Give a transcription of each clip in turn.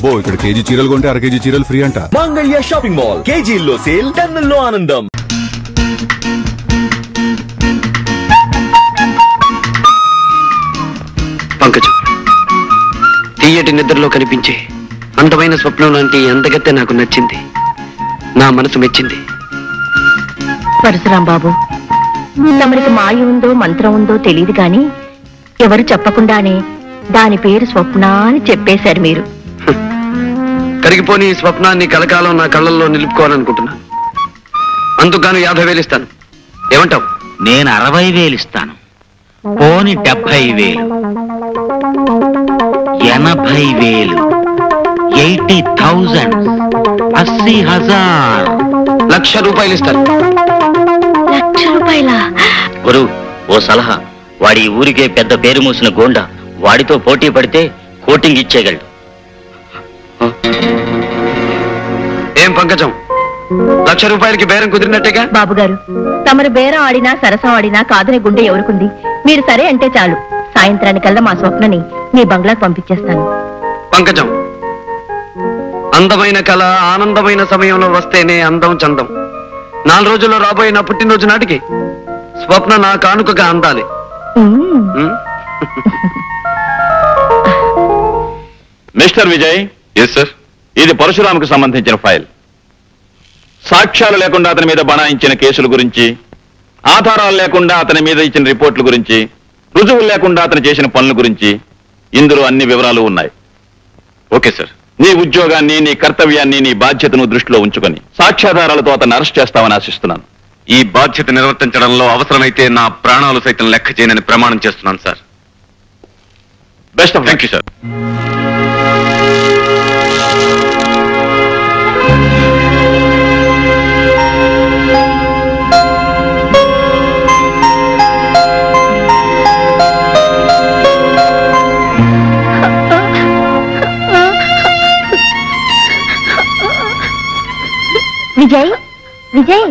అబ్బో ఇక్కడ కేజీ చీరలు కొంటే అర కేజీ చీరలు ఫ్రీ అంట. మంగళ్య షాపింగ్ మాల్, కేజీల్లో సేల్, టన్నుల్లో ఆనందం. పంకజం, తీయటి నిద్రలో కనిపించే అందమైన స్వప్నం లాంటి అందగత్తె నాకు నచ్చింది, నా మనసు మెచ్చింది. పరశురాం బాబు, తమరికి మాయ ఉందో మంత్రం ఉందో తెలియదు గాని ఎవరు చెప్పకుండానే దాని పేరు స్వప్న అని చెప్పేశారు మీరు. కరిగిపోని ఈ స్వప్నాన్ని కలకాలం నా కళ్ళల్లో నిలుపుకోవాలనుకుంటున్నా. అందుకని 50,000 ఇస్తాను. ఏమంటావు? నేను 60,000 ఇస్తాను. పోని 70,000, 80,000, 80,000, 80,000. ₹1,00,000 ఇస్తాను. ₹1,00,000? గురు, ఓ సలహా. వాడి ఊరికే పెద్ద పేరు మూసిన గోండా, వాడితో పోటీ పడితే కోటింగ్ ఇచ్చేయగలడు. ఏం పంకజం, ₹1,00,000కి బేరం కుదిరినట్టేగా? బాబు గారు, తమరు బేరం ఆడినా సరసం ఆడినా కాదనే గుండె ఎవరుకుంది? మీరు సరే అంటే చాలు, సాయంత్రానికల్లా మా స్వప్నని మీ బంగ్లాకు పంపించేస్తాను. పంకజం, అందమైన కళ ఆనందమైన సమయంలో వస్తేనే అందం చందం. 4 రోజుల్లో రాబోయే నా పుట్టినరోజు నాటికి స్వప్న నా కానుకగా అందాలి. మిస్టర్ విజయ్. Yes sir. ఇది పరశురాముకు సంబంధించిన ఫైల్. సాక్ష్యాలు లేకుండా అతని మీద బనాయించిన కేసుల గురించి, ఆధారాలు లేకుండా అతని మీద ఇచ్చిన రిపోర్ట్ల గురించి, రుజువులు లేకుండా అతను చేసిన పనుల గురించి ఇందులో అన్ని వివరాలు ఉన్నాయి. Okay sir. నీ ఉద్యోగాన్ని, నీ కర్తవ్యాన్ని, నీ బాధ్యతను దృష్టిలో ఉంచుకొని సాక్ష్యాధారాలతో అతన్ని అరెస్ట్ చేస్తామని ఆశిస్తున్నాను. ఈ బాధ్యత నిర్వర్తించడంలో అవసరమైతే నా ప్రాణాలు సైతం లెక్క చేయనని ప్రమాణం చేస్తున్నాను sir. Best of. Thank you sir. Vijay, Vijay,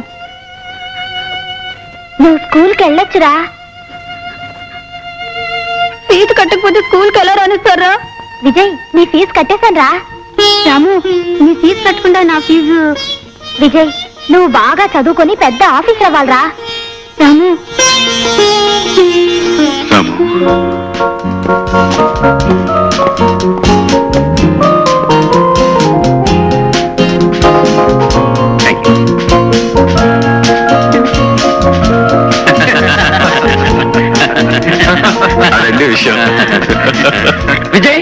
నువ్వు స్కూల్కి వెళ్ళొచ్చురా. ఫీజు కట్టకపోతే స్కూల్కి ఎలా రానిస్తారా? విజయ్, నీ ఫీజు కట్టేశాను రా. రాము, నీ ఫీజు కట్టకుండా నా ఫీజు. విజయ్, నువ్వు బాగా చదువుకొని పెద్ద ఆఫీసర్ అవ్వాలరా. రాము, అదే విషయం. విజయ్,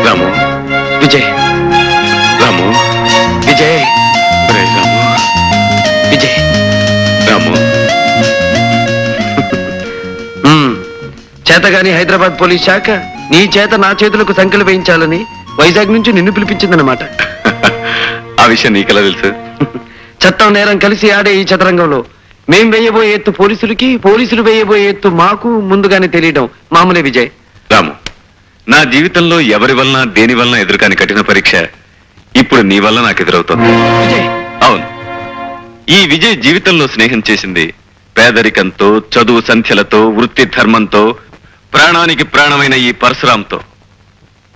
రాము, విజయ్, రాము, విజయ్, రాము, విజయ్, రాము. చేతగాని హైదరాబాద్ పోలీస్ శాఖ నీ చేత నా చేతులకు సంఖ్యలు వేయించాలని వైజాగ్ నుంచి నిన్ను పిలిపించిందన్నమాట. ఆ విషయం నీకెలా తెలుసు? చట్టం నేరం కలిసి ఆడే ఈ చదరంగంలో మేం వేయబోయే ఎత్తు పోలీసులకి, పోలీసులు వేయబోయే ఎత్తు మాకు ముందుగానే తెలియడం మామూలే విజయ్. రాము, నా జీవితంలో ఎవరి వలన దేని వలన ఎదురుకాని కఠిన పరీక్ష ఇప్పుడు నీ వల్ల నాకు ఎదురవుతుంది. విజయ్, అవును, ఈ విజయ్ జీవితంలో స్నేహం చేసింది పేదరికంతో, చదువు సంఖ్యలతో, వృత్తి ధర్మంతో, ప్రాణానికి ప్రాణమైన ఈ పరశురాంతో.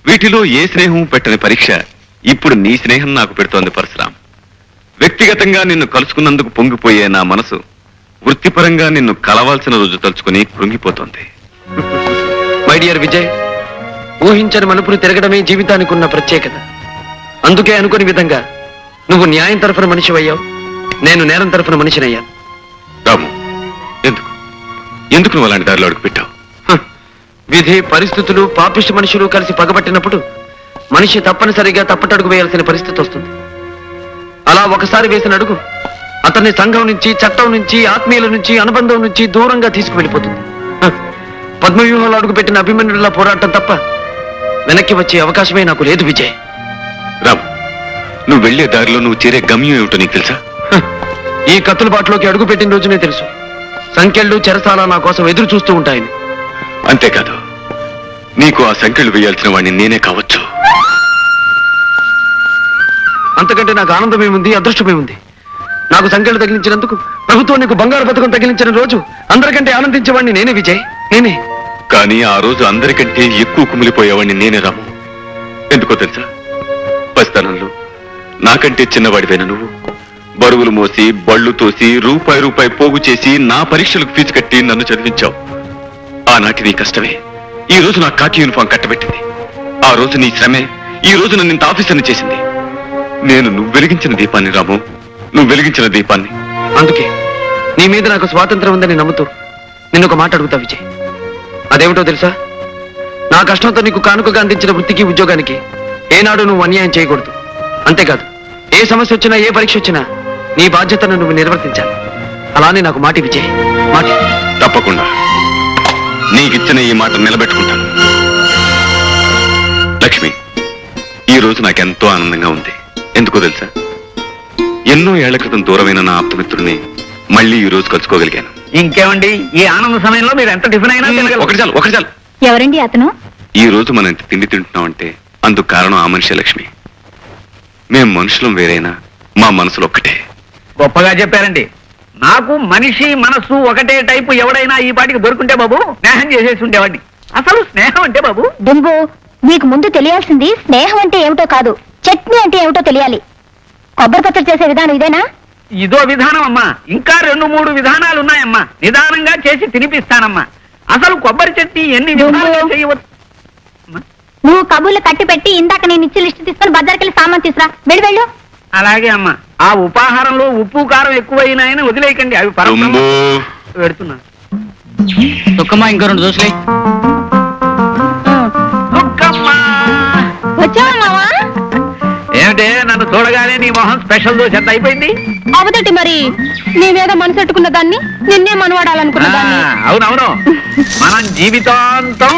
వీటిలో ఏ స్నేహం పెట్టని పరీక్ష ఇప్పుడు నీ స్నేహం నాకు పెడుతోంది పరశురాం. వ్యక్తిగతంగా నిన్ను కలుసుకున్నందుకు పొంగిపోయే నా మనసు వృత్తిపరంగా నిన్ను కలవాల్సిన రోజు తలుచుకుని కృంగిపోతోంది. మై డియర్ విజయ్, ఊహించని మలుపులు తిరగడమే జీవితానికి ఉన్న ప్రత్యేకత. అందుకే అనుకుని విధంగా నువ్వు న్యాయం తరఫున మనిషి అయ్యావు, నేను నేరం తరఫున మనిషినయ్యాను. రాము, ఎందుకు ఎందుకు నువ్వు అలాంటి దారిలో అడుగు పెట్టావు? విధి, పరిస్థితులు, పాపిష్టి మనుషులు కలిసి పగబట్టినప్పుడు మనిషి తప్పనిసరిగా తప్పటడుగు వేయాల్సిన పరిస్థితి వస్తుంది. అలా ఒకసారి వేసిన అడుగు అతన్ని సంఘం నుంచి, చట్టం నుంచి, ఆత్మీయుల నుంచి, అనుబంధం నుంచి దూరంగా తీసుకువెళ్ళిపోతుంది. పద్మవ్యూహంలో అడుగుపెట్టిన అభిమన్యుల పోరాటం తప్ప వెనక్కి వచ్చే అవకాశమే నాకు లేదు విజయ్. రాము, నువ్వు వెళ్లే దారిలో నువ్వు చేరే గమ్యం ఏమిటో నీకు తెలుసా? ఈ కత్తుల బాటలోకి అడుగు పెట్టిన రోజునే తెలుసు, సంఖ్యలు చెరసాల నా కోసం ఎదురు చూస్తూ ఉంటాయని. అంతేకాదు, నీకు ఆ సంఖ్యలు వేయాల్సిన వాడిని నేనే కావచ్చు. అంతకంటే నాకు ఆనందమేముంది, అదృష్టమేముంది? నాకు సంఖ్యలు తగిలించినందుకు ప్రభుత్వం నీకు బంగారు పథకం తగిలించిన రోజు అందరికంటే ఆనందించేవాడిని నేనే విజయ్, నేనే. కానీ ఆ రోజు అందరికంటే ఎక్కువ కుమిలిపోయేవాడిని నేనే రాము. ఎందుకో తెలుసా? పసితనంలో నాకంటే చిన్నవాడివైన నువ్వు బరువులు మోసి, బళ్ళు తోసి, రూపాయి పోగు చేసి నా పరీక్షలకు ఫీజు కట్టి నన్ను చదివించావు. ఆనాటి నీ కష్టమే ఈ రోజు నా కాకి యూనిఫామ్ కట్టబెట్టింది. ఆ రోజు నీ శ్రమే ఈ రోజు నన్ను ఇంత ఆఫీసర్ని చేసింది. నేను నువ్వు వెలిగించిన దీపాన్ని రాము, నువ్వు వెలిగించిన దీపాన్ని. అందుకే నీ మీద నాకు స్వాతంత్రం ఉందని నమ్ముతూ నిన్ను ఒక మాట అడుగుతా విజయ్. అదేమిటో తెలుసా? నా కష్టంతో నీకు కానుకగా అందించిన వృత్తికి, ఉద్యోగానికి ఏనాడు నువ్వు అన్యాయం చేయకూడదు. అంతేకాదు, ఏ సమస్య వచ్చినా, ఏ పరీక్ష వచ్చినా నీ బాధ్యతను నువ్వు నిర్వర్తించాలి. అలానే నాకు మాట విజయ్, మాట. తప్పకుండా నీకిచ్చిన ఈ మాట నిలబెట్టుకుంటాను. లక్ష్మి, ఈ రోజు నాకెంతో ఆనందంగా ఉంది. ఎందుకో తెలుసా? ఎన్నో ఏళ్ల క్రితం దూరమైన నా ఆప్తమిత్రుడిని మళ్ళీ ఈ రోజు కలుసుకోగలిగాను. ఇంకేమండి, ఈ ఆనంద సమయంలో మీరు ఎంత టిఫిన్ అయినా ఒకటి చాలు, ఒకటి చాలు. ఎవరండి అతను? ఈ రోజు మనం ఇంత తిండి తింటున్నామంటే అందుకు కారణం ఆ మనిషి లక్ష్మి. మేం మనుషులం వేరైనా మా మనసులు ఒక్కటే. గొప్పగా చెప్పారండి. నాకు మనిషి మనసు ఒకటే టైపు ఎవడైనా ఈ పాటికి దొరుకుంటే బాబు స్నేహం చేసేసి ఉండేవాడిని. అసలు స్నేహం అంటే బాబు డుంబు, మీకు ముందు తెలియాల్సింది స్నేహం అంటే ఏమిటో కాదు, చట్నీ అంటే ఏమిటో తెలియాలి. కొబ్బరి పచ్చడి చేసే విధానం ఇదేనా? ఇదో విధానం అమ్మా, ఇంకా 2-3 విధానాలు ఉన్నాయమ్మా. నిదానంగా చేసి తినిపిస్తానమ్మా. అసలు కొబ్బరి చట్నీ ఎన్ని విధాలుగా చేయవచ్చు? నువ్వు కబుర్లు కట్టి పెట్టి ఇందాక నేను ఇచ్చి లిస్టు తీసుకొని బజార్కెళ్ళి సామాన్ తీసురా. వెళ్ళు. అలాగే అమ్మా. ఆ ఉపాహారంలో ఉప్పు కారం ఎక్కువైనాయని వదిలేయకండి, అవి పెడుతున్నా. దుఃఖమ్మా, ఇంకో 2 దోశలే. వచ్చావా మావా? ఏమిటే, నన్ను చూడగానే నీ మొహం స్పెషల్ దోశ ఎంత అయిపోయింది? అవదటి మరి, నీ మీద మనసెట్టుకున్న దాన్ని నిన్నే మనవాడాలనుకున్న దాన్ని. అవునవును, మనం జీవితాంతం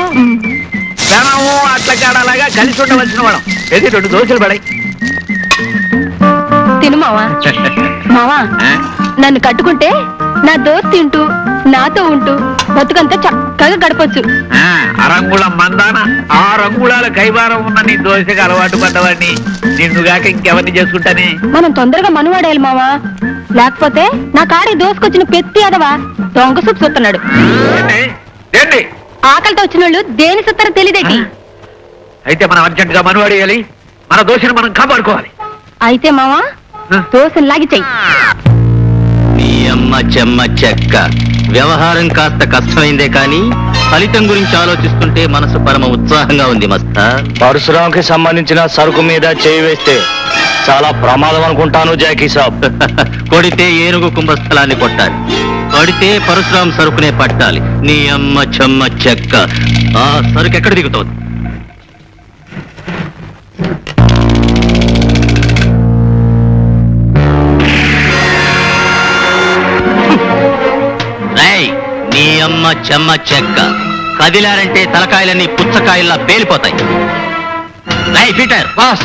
ధనము అట్ల కాడలాగా కలిసి ఉండవలసిన వాళ్ళం. ఏది 2 దోశలు పడాయి. తిను మావా. మావా, నన్ను కట్టుకుంటే నా దోశ తింటూ నాతో ఉంటూ బతుకంతా చక్కగా గడపచ్చు. అరంగుళం మందాన 6 అంగుళాల కైవారం ఉన్న నీ దోశకి అలవాటు పడ్డవాడిని నిన్నుగాక ఇంకెవరిని చేసుకుంటానే. మనం తొందరగా మనవాడేయాలి మావా, లేకపోతే నా కాడి దోసుకొచ్చిన పెత్తి అదవా దొంగ సూపు చూస్తున్నాడు. ఆకలితో వచ్చిన వాళ్ళు దేని సుత్తారో తెలియదేటి. అయితే మనం అర్జెంట్ గా మనవాడేయాలి, మన దోశను మనం కాపాడుకోవాలి. అయితే మావా దోశను లాగి చెయ్యి. మీ అమ్మ చెమ్మ చెక్క. వ్యవహారం కాస్త కష్టమైందే కానీ ఫలితం గురించి ఆలోచిస్తుంటే మనసు పరమ ఉత్సాహంగా ఉంది మస్తా. పరశురాంకి సంబంధించిన సరుకు మీద చేయి వేస్తే చాలా ప్రమాదం అనుకుంటాను జాకీ సాబ్. కొడితే ఏనుగు కుంభస్థలాన్ని కొట్టాలి, కొడితే పరశురాం సరుకునే పట్టాలి. నీ అమ్మ చెమ్మ చెక్క. ఆ సరుకు ఎక్కడ దిగుతోంది? నీ అమ్మ చెమ్మ చెక్క. కదిలారంటే తలకాయలన్నీ పుచ్చకాయల్లా పేలిపోతాయి. రై పీటర్, బాస్,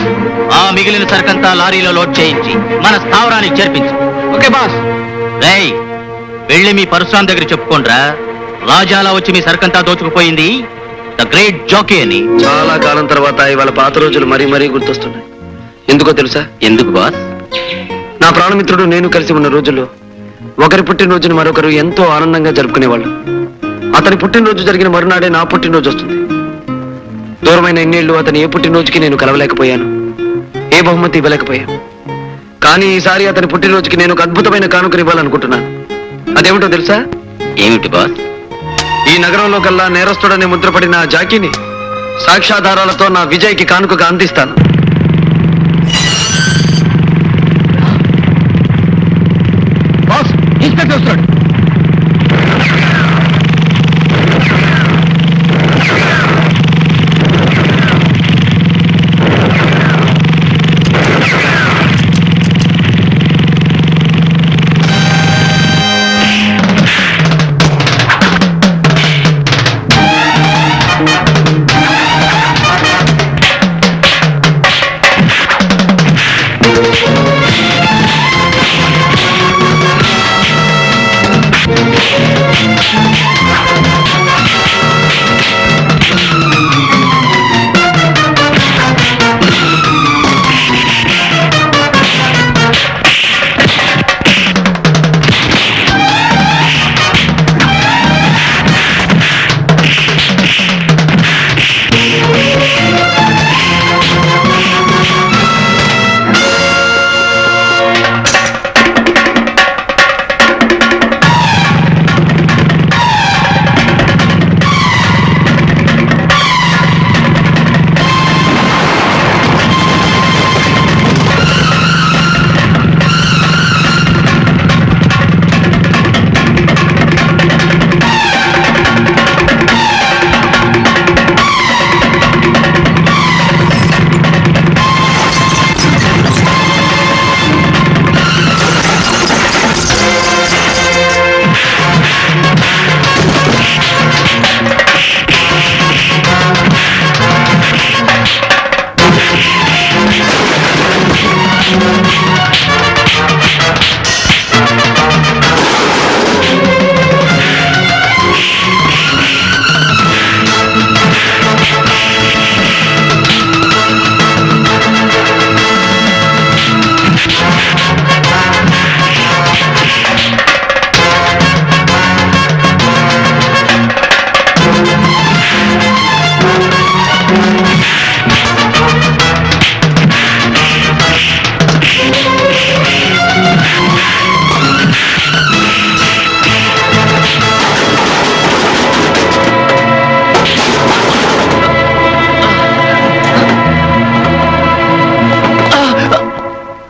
ఆ మిగిలిన సరుకంతా లారీలో లోడ్ చేయించి మన స్థావరానికి చేర్పించు. Okay boss. రై, వెళ్ళి మీ పరశురాం దగ్గర చెప్పుకోండ్రా, రాజాలా వచ్చి మీ సరుకంతా దోచుకుపోయింది ద గ్రేట్ జోకీ అని. చాలా కాలం తర్వాత ఇవాళ పాత రోజులు మరీ మరీ గుర్తొస్తున్నాయి. ఎందుకో తెలుసా? ఎందుకు బాస్? నా ప్రాణమిత్రుడు నేను కలిసి ఉన్న రోజుల్లో ఒకరి పుట్టినరోజును మరొకరు ఎంతో ఆనందంగా జరుపుకునేవాళ్ళు. అతని పుట్టినరోజు జరిగిన మరునాడే నా పుట్టినరోజు వస్తుంది. దూరమైన ఇన్నేళ్లు అతని ఏ పుట్టినరోజుకి నేను కలవలేకపోయాను, ఏ బహుమతి ఇవ్వలేకపోయాను. కానీ ఈసారి అతని పుట్టినరోజుకి నేను ఒక అద్భుతమైన కానుకను ఇవ్వాలనుకుంటున్నాను. అదేమిటో తెలుసా? ఏమిటి బాస్? ఈ నగరంలో కల్లా నేరస్తుడనే ముద్రపడిన ఆ జాకీని సాక్ష్యాధారాలతో నా విజయ్కి కానుకగా అందిస్తాను. ఇన్స్పెక్టర్ వస్తాడు.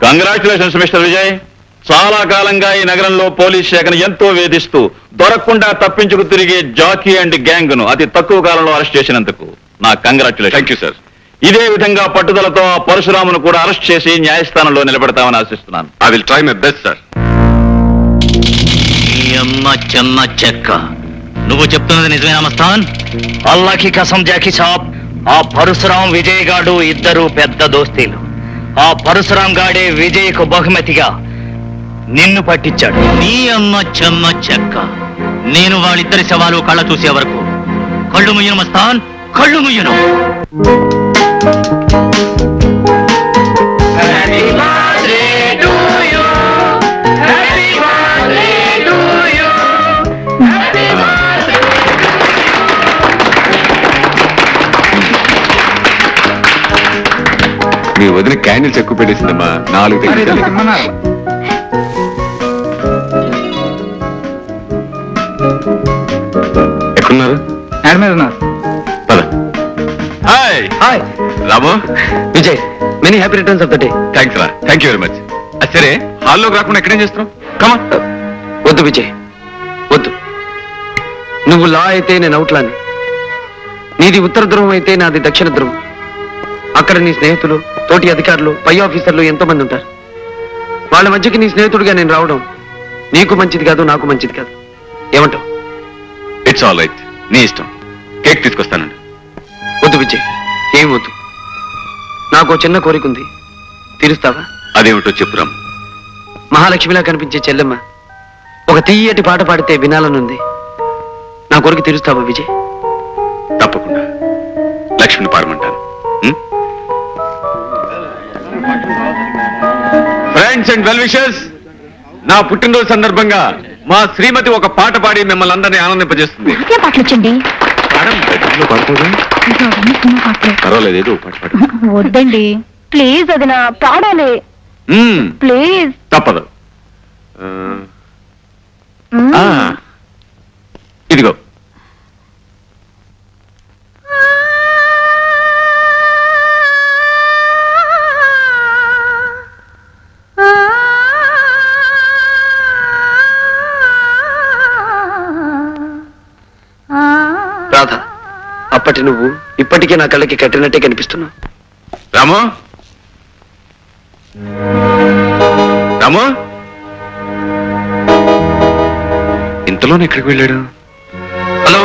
Congratulations mister Vijay. చాలా కాలంగా ఈ నగరంలో పోలీస్ శాఖను ఎంతో వేధిస్తూ దొరకకుండా తప్పించుకు తిరిగే జాకీ అండ్ గ్యాంగ్ ను అతి తక్కువ కాలంలో అరెస్ట్ చేసినందుకు నా కంగ్రాచులేషన్. Thank you sir. ఇదే విధంగా పట్టుదలతో ఆ పరశురామును కూడా అరెస్ట్ చేసి న్యాయస్థానంలో నిలబెడతామని ఆశిస్తున్నాను. I will try my best sir. ఈ అమ్మ చెమ్మ చెక్క, నువ్వు చెప్తున్నది నిజమేనా మస్తాన్? అల్లాకి కసం జాకీ సాబ్, ఆ పరశురాం విజయ్ గాడు ఇద్దరు పెద్ద దోస్తీలు. ఆ పరశురాం గాడే విజయ్కు బహుమతిగా నిన్ను పట్టించాడు. నీ అమ్మ చెమ్మ చెక్క, నేను వాళ్ళిద్దరి శవాలు కళ్ళ చూసే వరకు కళ్ళు ముయ్యను మస్తాన్, కళ్ళు ముయ్యను. మీ వదిన క్యాండిల్స్ ఎక్కువ పెట్టేసిందమ్మా. 4 ఎక్కడున్నారు? పద. Hi hi Ramu. Vijay, many happy returns of the day. Thanks రా. Thank you very much. సరే, హాల్లోకి రాకుండా ఎక్కడేం చేస్తున్నావు? కమా. వద్దు విజయ్, వద్దు. నువ్వు లా అయితే నేను అవుట్లాని, నీది ఉత్తర ధ్రువం అయితే నాది దక్షిణ ధ్రువం. అక్కడ నీ స్నేహితులు, తోటి అధికారులు, పై ఆఫీసర్లు ఎంతో మంది ఉంటారు. వాళ్ళ మధ్యకి నీ స్నేహితుడిగా నేను రావడం నీకు మంచిది కాదు, నాకు మంచిది కాదు. ఏమంటావు? It's all right. నీ ఇష్టం. కేక్ తీసుకొస్తానండి. వద్దు విజయ్, ఏం వద్దు. నాకు చిన్న కోరిక ఉంది, తీరుస్తావా? అదేమిటో చెప్పురాం. మహాలక్ష్మిలా కనిపించే చెల్లెమ్మ ఒక తీయటి పాట పాడితే వినాలనుంది. నా కోరిక తీరుస్తావా విజయ్? తప్పకుండా. లక్ష్మిని పాడమంటాను. ఫ్రెండ్స్ అండ్ వెల్ విషర్స్, నా పుట్టినరోజు సందర్భంగా మా శ్రీమతి ఒక పాట పాడి మిమ్మల్ని అందరినీ ఆనందింపజేస్తుంది. పాటలొచ్చండి. పర్వాలేదు, ఏదో పాట పాడు. వద్దండి ప్లీజ్, అది నా పాడాలి ప్లీజ్. తప్పదు. ఇదిగో. రాధ, అప్పటి నువ్వు ఇప్పటికే నా కళ్ళకి కట్టినట్టే కనిపిస్తున్నావు. రాము, రాము, ఇంతలోనే ఎక్కడికి వెళ్ళాడు? Hello,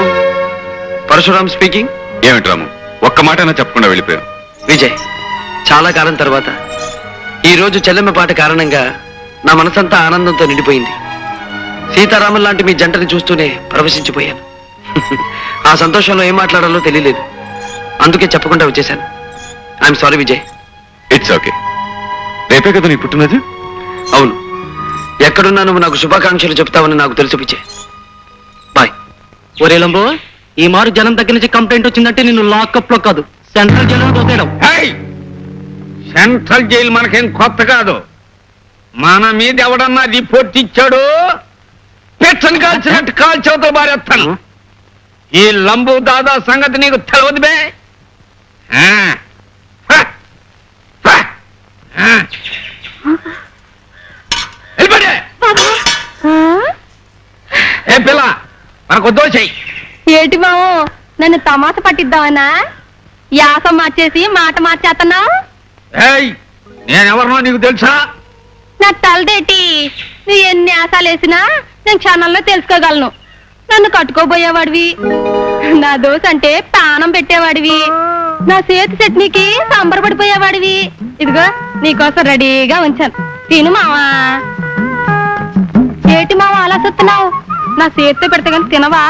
Parashuram speaking. ఏమిటి రాము, ఒక్క మాట అయినా చెప్పకుండా వెళ్ళిపోయారు? విజయ్, చాలా కాలం తర్వాత ఈ రోజు చెల్లెమ్మ పాట కారణంగా నా మనసంతా ఆనందంతో నిండిపోయింది. సీతారామన్ లాంటి మీ జంటని చూస్తూనే ప్రవేశించిపోయాను. ఆ సంతోషంలో ఏం మాట్లాడాలో తెలియలేదు, అందుకే చెప్పకుండా వచ్చేశాను. I'm sorry Vijay. It's okay. రేపే కదా నీ పుట్టినరోజు? అవును. ఎక్కడున్నా నువ్వు నాకు శుభాకాంక్షలు చెప్తావని నాకు తెలుసు విజయ్. బాయ్. ఒరే లంబో, ఈ మారు జనం దగ్గర నుంచి కంప్లైంట్ వచ్చిందంటే నిన్ను లాకప్ లో కాదు, సెంట్రల్ జైల్లో దోసేయడం. సెంట్రల్ జైలు మనకేం కొత్త కాదు. మన మీద ఎవడన్నా రిపోర్ట్ ఇచ్చాడు, పెచ్చని కాల్చినట్టు కాల్చవతో బారేస్తాను. ఈ లంబు దాదా సంగతి నీకు తెలియదు బే. వెళ్ళిపోయి ఏ పిల్ల, మనకు దోషయి. ఏటి బావు, నన్ను తమాస పట్టిద్దామనా? యాసం మార్చేసి మాట మార్చేస్తున్నావు. నేనెవరినో నీకు తెలుసా? నా తలదేటి, నువ్వు ఎన్ని ఆశాలు వేసినా నేను క్షణంలో తెలుసుకోగలను. నన్ను కట్టుకోబోయేవాడివి, నా దోశ అంటే ప్రాణం పెట్టేవాడివి, నా చేతి చట్నీకి సంబరపడిపోయేవాడివి. ఇదిగో నీకోసం రెడీగా ఉంచాను, తిను మావా. ఏటి మావా అలా చూస్తున్నావు? నా చేతితో పెడితే కానీ తినవా?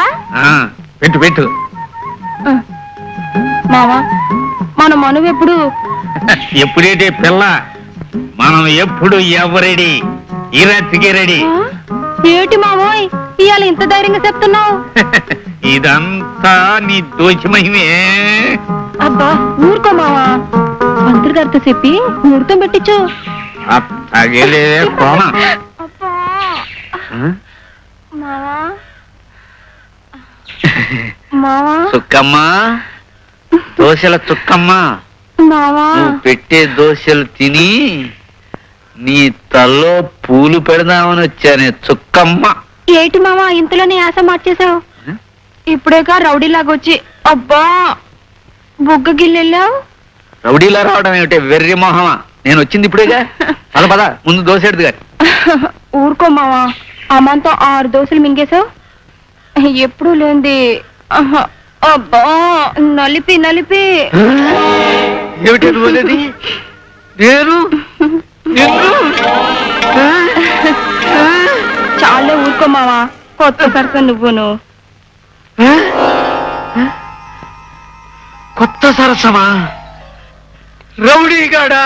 పెట్టు పెట్టు. మావా, మన మనువు ఎప్పుడు? ఎప్పుడేటే పిల్ల, మనం ఎప్పుడు ఎవరెడీ, ఇరత్తికి రెడీ. ఏటి మావోయ్ ఇవాళ ఇంత ధైర్యంగా చెప్తున్నావు? ఇదంతా నీ దోషమహిమే. అబ్బా ఊరుకో మావా, మంత్రి గారితో చెప్పి ముహూర్తం పెట్టించు. తగిలే కోణ. మావా మావా, చుక్కమ్మా, దోశల చుక్కమ్మా, మావా నువ్వు పెట్టే దోశలు తిని నీ తల్లో పూలు పెడదామని వచ్చానే చుక్కమ్మ. ఏటి మావా ఇంతలోనే ఆశ మార్చేసావు? ఇప్పుడేగా రౌడీలాగా వచ్చి అబ్బా బుగ్గ గిల్లెళ్ళావు. రౌడీలా రావడం ఏమిటే వెర్రి మొహమా? నేను వచ్చింది ఇప్పుడేగా. పద పద ముందు దోశెడుదు గారి. ఊరుకో మావా, అమ్మంతో 6 దోశలు మింగేశావు. ఎప్పుడు లేంది. అబ్బా నలిపి నలిపి. ఏమిటి నువ్వులేది? నేను చాలే ఊరుకో మావా, కొత్త సరస నువ్వును. కొత్త సరసమా? రౌడీగాడా?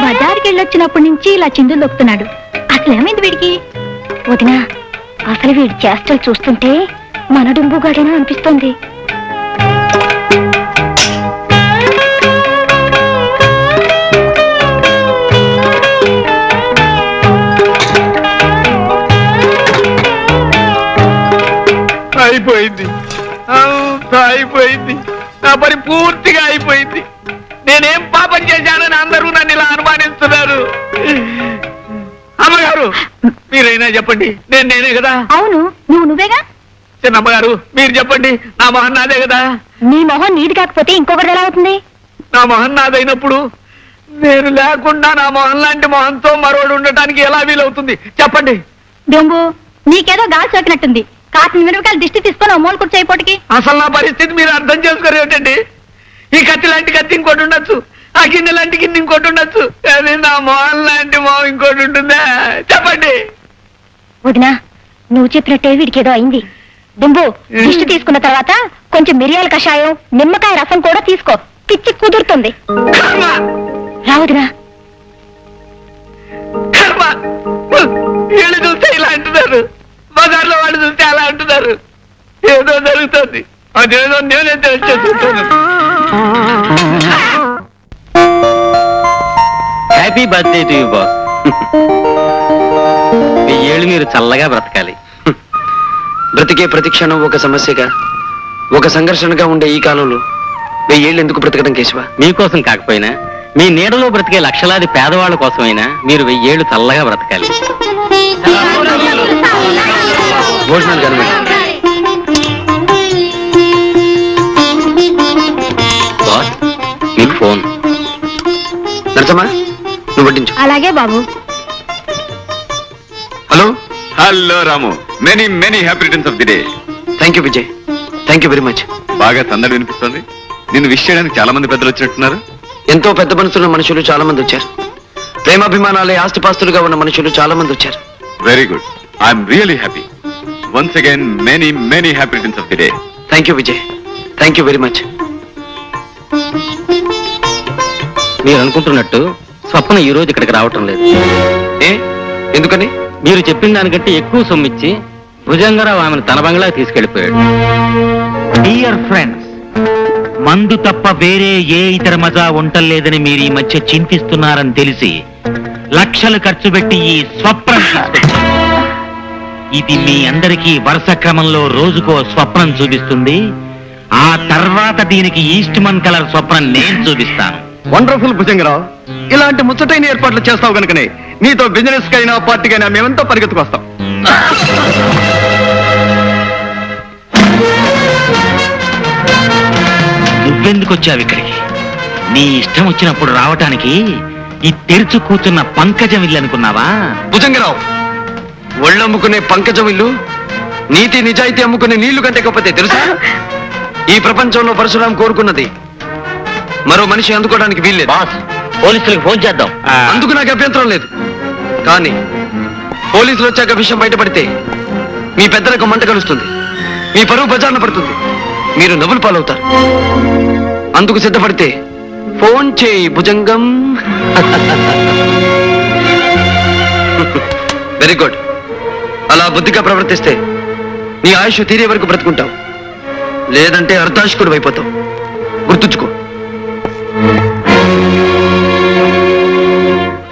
బజార్కి వెళ్ళొచ్చినప్పటి నుంచి ఇలా చిందులు దొక్కుతున్నాడు. అసలు ఏమైంది వీడికి? వదినా, అసలు వీడి చేష్టలు చూస్తుంటే మన డుంబుగాడేనా అనిపిస్తోంది. అయిపోయింది, అంతా అయిపోయింది. నా పని పూర్తిగా అయిపోయింది. నేనేం పాపం చేశానని అందరూ నన్ను ఇలా అనుమానిస్తున్నారు. అమ్మగారు మీరైనా చెప్పండి, నేనే కదా? అవును, నువ్వేగా. చిన్నమ్మగారు మీరు చెప్పండి, నా మొహం నాదే కదా? నీ మొహం నీది కాకపోతే ఇంకొకటి ఎలా అవుతుంది? నా మొహం నాదైనప్పుడు నేను లేకుండా నా మొహం లాంటి మొహంతో మరోడు ఉండటానికి ఎలా వీలవుతుంది చెప్పండి. డొంబు, నీకేదో గాలి సోకినట్టుంది. కాసిన మిరపకాయలు దిష్టి తీసుకొని మూల కూర్చోయిపోటికి. అసలు నా పరిస్థితి మీరు అర్థం చేసుకోరు ఏమిటండి? ఈ కత్తి లాంటి కత్తి ఇంకోటి ఉండొచ్చు, ఆ గిన్నె లాంటి గిన్నె ఇంకోటి ఉండొచ్చు, కానీ నా మొహం లాంటి మొహం ఇంకోటి ఉంటుందా చెప్పండి. వదినా, నువ్వు చెప్పినట్టే వీడికేదో అయింది. దుంబు, దిష్టి తీసుకున్న తర్వాత కొంచెం మిరియాల కషాయం, నిమ్మకాయ రసం కూడా తీసుకో, పిచ్చి కుదురుతుంది. రావుదినా. వీళ్ళు చూస్తే ఇలా అంటున్నారు, బజార్లో వాళ్ళు చూస్తే అలా అంటున్నారు. ఏదో జరుగుతుంది, అదేదో నేనే తెలుసుకుంటాను. Happy birthday to you boss. 1000 ఏళ్ళు మీరు చల్లగా బ్రతకాలి. బ్రతికే ప్రతి క్షణం ఒక సమస్యగా, ఒక సంఘర్షణగా ఉండే ఈ కాలంలో 1000 ఏళ్ళు ఎందుకు బ్రతకడం కేశవ? మీకోసం కాకపోయినా మీ నీడలో బ్రతికే లక్షలాది పేదవాళ్ళ కోసమైనా మీరు 1000 ఏళ్ళు చల్లగా బ్రతకాలి. భోజనాలు కనుమ. బాస్, మీకు ఫోన్. నరసమ్మా, నువ్వు వడ్డించు. అలాగే బాబు. Hello. Hello Ramu, many many happy returns of the day. Thank you Vijay, thank you very much. బాగా సందడి వినిపిస్తుంది. నిన్ను విష్ చేయడానికి చాలా మంది పెద్దలు వచ్చినట్టున్నారు. ఎంతో పెద్ద మనసున్న మనుషులు చాలా మంది వచ్చారు. ప్రేమాభిమానాలే ఆస్తిపాస్తులుగా ఉన్న మనుషులు చాలా మంది వచ్చారు. Very good, I'm really happy. Once again many many happy returns of the day. Thank you Vijay, thank you very much. మీరు అనుకుంటున్నట్టు స్వప్న ఈ రోజు ఇక్కడికి రావటం లేదు. ఏ ఎందుకని? మీరు చెప్పిన దానికంటే ఎక్కువ సొమ్మిచ్చి భుజంగరావు ఆమెను తన బంగ్లా తీసుకెళ్లిపోయాడు. డియర్ ఫ్రెండ్స్, మందు తప్ప వేరే ఏ ఇతర మజా ఉండలేదని మీరు ఈ మధ్య చింతిస్తున్నారని తెలిసి లక్షలు ఖర్చు పెట్టి ఈ స్వప్నం తీసుకొచ్చాను. ఇది మీ అందరికీ వరుస క్రమంలో రోజుకో స్వప్నం చూపిస్తుంది. ఆ తర్వాత దీనికి ఈస్ట్మన్ కలర్ స్వప్నం నేను చూపిస్తాను. వండర్ఫుల్ భుజంగరావు, ఇలాంటి ముచ్చటైన ఏర్పాట్లు చేస్తావు కనుకనే నీతో బిజినెస్ కైనా పార్టీకైనా మేమంతా పరిగెత్తుకొస్తాం. నువ్వెందుకు వచ్చావు ఇక్కడికి? నీ ఇష్టం వచ్చినప్పుడు రావటానికి ఈ తెరుచు కూర్చున్న పంకజం ఇల్లు అనుకున్నావా? భుజంగరావు, ఒళ్ళమ్ముకునే పంకజం ఇల్లు నీతి నిజాయితీ అమ్ముకునే నీళ్లు కంటే గొప్పతే తెలుసా? ఈ ప్రపంచంలో పరశురాం కోరుకున్నది మరో మనిషి అందుకోవడానికి వీల్లేదు. బాస్, పోలీసులకు ఫోన్ చేద్దాం. అందుకు నాకు అభ్యంతరం లేదు. కానీ పోలీసులు వచ్చాక విషయం బయటపడితే మీ పెద్దలకు మంట కలుస్తుంది, మీ పరువు బజార్న పడుతుంది, మీరు నవ్వులు పాలవుతారు. అందుకు సిద్ధపడితే ఫోన్ చేయి భుజంగం. Very good. అలా బుద్ధిగా ప్రవర్తిస్తే నీ ఆయుష్ తీరే వరకు బ్రతుకుంటావు, లేదంటే అర్ధాశకుడు అయిపోతావు. గుర్తుంచుకో.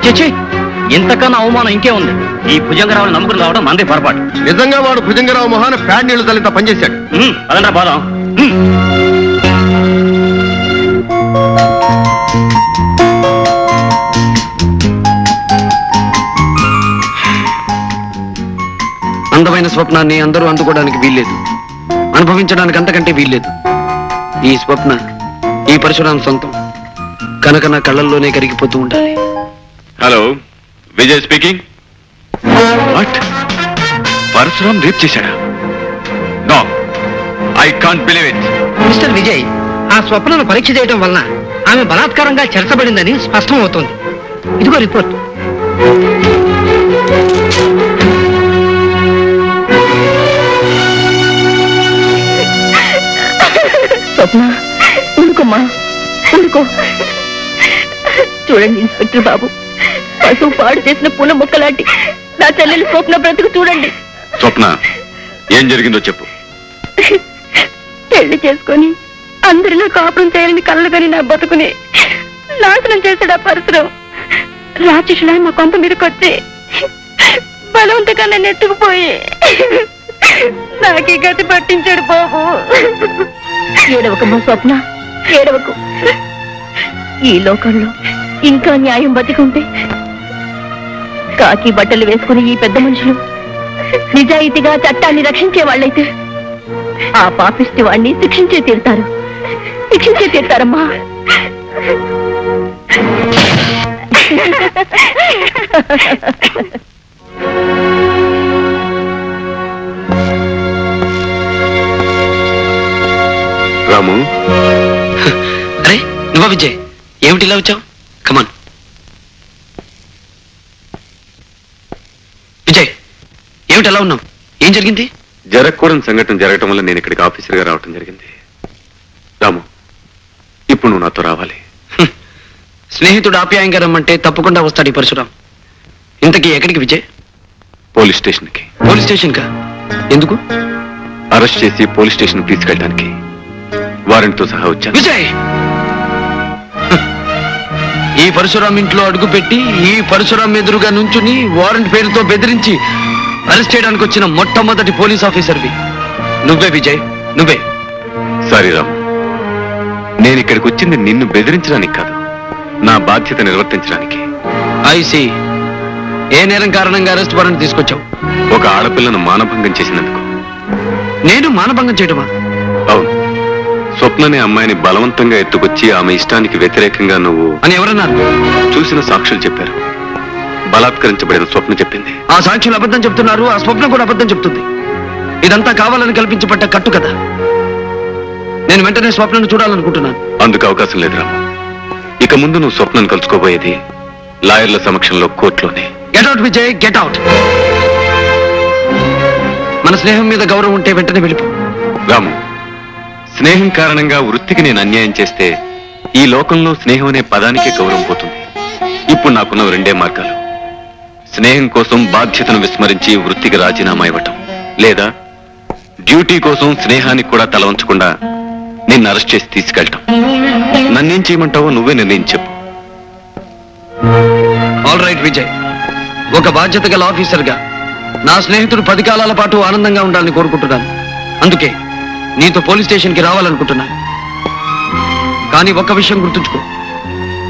చచ్చి, ఇంతకన్నా అవమానం ఇంకే ఉంది. ఈ భుజంగరావుని నమ్ముకుని రావడం మంది పొరపాటు. నిజంగా వాడు భుజంగరావు మొహాన ఫ్యాన్ నీళ్లు తల్లిత పనిచేశాడు. అదంతా పోదాం. అందమైన స్వప్నాన్ని అందరూ అందుకోవడానికి వీల్లేదు, అనుభవించడానికి అంతకంటే వీల్లేదు. ఈ స్వప్న ఈ పరశురాం సొంతం కనుక నా కళ్ళల్లోనే కరిగిపోతూ ఉండాలి. Hello, Vijay speaking. What? Parashuram rape చేశాడా? No, I can't believe it. Mister Vijay, ఆ స్వప్నను పరీక్ష చేయడం వలన ఆమె బలాత్కారంగా చెరచబడిందని స్పష్టం అవుతోంది. ఇదిగో రిపోర్ట్. స్వప్న, ఊరుకోమ్మా, ఊరుకో. చూడండి ఇన్స్పెక్టర్ బాబు, పశువు పాడు చేసిన పూల మొక్కలాంటి నా చెల్లెలు స్వప్న బ్రతుకు చూడండి. స్వప్న, ఏం జరిగిందో చెప్పు. పెళ్లి చేసుకొని అందరిలో కాపురం చేయాలని కళ్ళు కానీ నా బతుకుని నాశనం చేశాడు ఆ పరశురాం. రాక్షసులా మా కొంప మీదకి వచ్చి బలవంతంగా నన్ను ఎత్తుకుపోయి నాకే గతి పట్టించాడు బాబు. ఏడవకమ్మా స్వప్న, ఏడవకు. ఈ లోకంలో ఇంకా న్యాయం బతికుంటే కాకి బట్టలు వేసుకుని ఈ పెద్ద మనుషులు నిజాయితీగా చట్టాన్ని రక్షించే వాళ్ళైతే ఆ పాపిష్టి వాణ్ణి శిక్షించే తీరుతారమ్మా. రాము, అరే నువ్వా విజయ్? ఏమిటి ఇలా వచ్చావు? కమాన్ విజయ్, ఏమిటి ఎలా ఉన్నావు? ఏం జరిగింది? జరగకూడని సంఘటన జరగటం వల్ల నేను ఇక్కడికి ఆఫీసర్గా రావటం జరిగింది. రాము, ఇప్పుడు నువ్వు నాతో రావాలి. స్నేహితుడు ఆప్యాయంగా రమ్మంటే తప్పకుండా వస్తాడు ఈ పరశురాం. ఇంతకీ ఎక్కడికి విజయ్? పోలీస్ స్టేషన్కి. పోలీస్ స్టేషన్ కా? ఎందుకు? అరెస్ట్ చేసి పోలీస్ స్టేషన్ తీసుకెళ్ళడానికి వారెంట్తో సహా వచ్చాను. విజయ్, ఈ పరశురాం ఇంట్లో అడుగుపెట్టి ఈ పరశురాం ఎదురుగా నుంచుని వారెంట్ పేరుతో బెదిరించి అరెస్ట్ చేయడానికి వచ్చిన మొట్టమొదటి పోలీస్ ఆఫీసర్వి నువ్వే విజయ్, నువ్వే. సారీ రాము, నేను ఇక్కడికి వచ్చింది నిన్ను బెదిరించడానికి కాదు, నా బాధ్యత నిర్వర్తించడానికి. ఐసి, ఏ నేరం కారణంగా అరెస్ట్ వారెంట్ తీసుకొచ్చావు? ఒక ఆడపిల్లను మానభంగం చేసినందుకు. నేను మానభంగం చేయటమా? అవును, స్వప్ననే అమ్మాయిని బలవంతంగా ఎత్తుకొచ్చి ఆమె ఇష్టానికి వ్యతిరేకంగా నువ్వు అని ఎవరన్నారు? చూసిన సాక్షులు చెప్పారు. బలాత్కరించబడిన స్వప్న చెప్పింది. ఆ సాక్షులు అబద్ధం చెప్తున్నారు, ఆ స్వప్న కూడా అబద్ధం చెప్తుంది. ఇదంతా కావాలని కల్పించబడ్డ కట్టు కదా. నేను వెంటనే స్వప్నను చూడాలనుకుంటున్నాను. అందుకు అవకాశం లేదు రాము. ఇక ముందు నువ్వు స్వప్నను కలుసుకోబోయేది లాయర్ల సమక్షంలో కోర్టులోనే. Get out Vijay, get out. మన స్నేహం మీద గౌరవం ఉంటే వెంటనే వెళ్ళిపో. రాము, స్నేహం కారణంగా వృత్తికి నేను అన్యాయం చేస్తే ఈ లోకంలో స్నేహం అనే పదానికే గౌరవం పోతుంది. ఇప్పుడు నాకున్న రెండే మార్గాలు. స్నేహం కోసం బాధ్యతను విస్మరించి వృత్తికి రాజీనామా ఇవ్వటం, లేదా డ్యూటీ కోసం స్నేహానికి కూడా తల వంచకుండా నిన్ను అరెస్ట్ చేసి తీసుకెళ్ళటం. నన్నేం చేయమంటావో నువ్వే నిర్ణయం చెప్పు. ఆల్ రైట్ విజయ్, ఒక బాధ్యత గల ఆఫీసర్గా నా స్నేహితుడు 10 కాలాల పాటు ఆనందంగా ఉండాలని కోరుకుంటున్నాను. అందుకే నీతో పోలీస్ స్టేషన్కి రావాలనుకుంటున్నాను. కానీ ఒక్క విషయం గుర్తుంచుకో,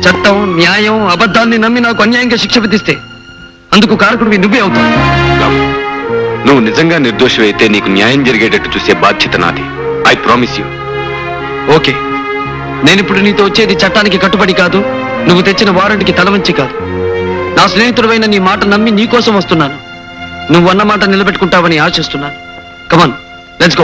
చట్టం, న్యాయం, అబద్ధాన్ని నమ్మి నాకు అన్యాయంగా శిక్ష విధిస్తే అందుకు కారకుడివి నువ్వే అవుతావు. నువ్వు నిజంగా నిర్దోషి అయితే నీకు న్యాయం జరిగేటట్టు చూసే బాధ్యత నాది. I promise you. ఓకే, నేనిప్పుడు నీతో వచ్చేది చట్టానికి కట్టుబడి కాదు, నువ్వు తెచ్చిన వారెంట్కి తలవంచి కాదు. నా స్నేహితుడైన నీ మాట నమ్మి నీ కోసం వస్తున్నాను. నువ్వు అన్న మాట నిలబెట్టుకుంటావని ఆశిస్తున్నాను. కమాన్.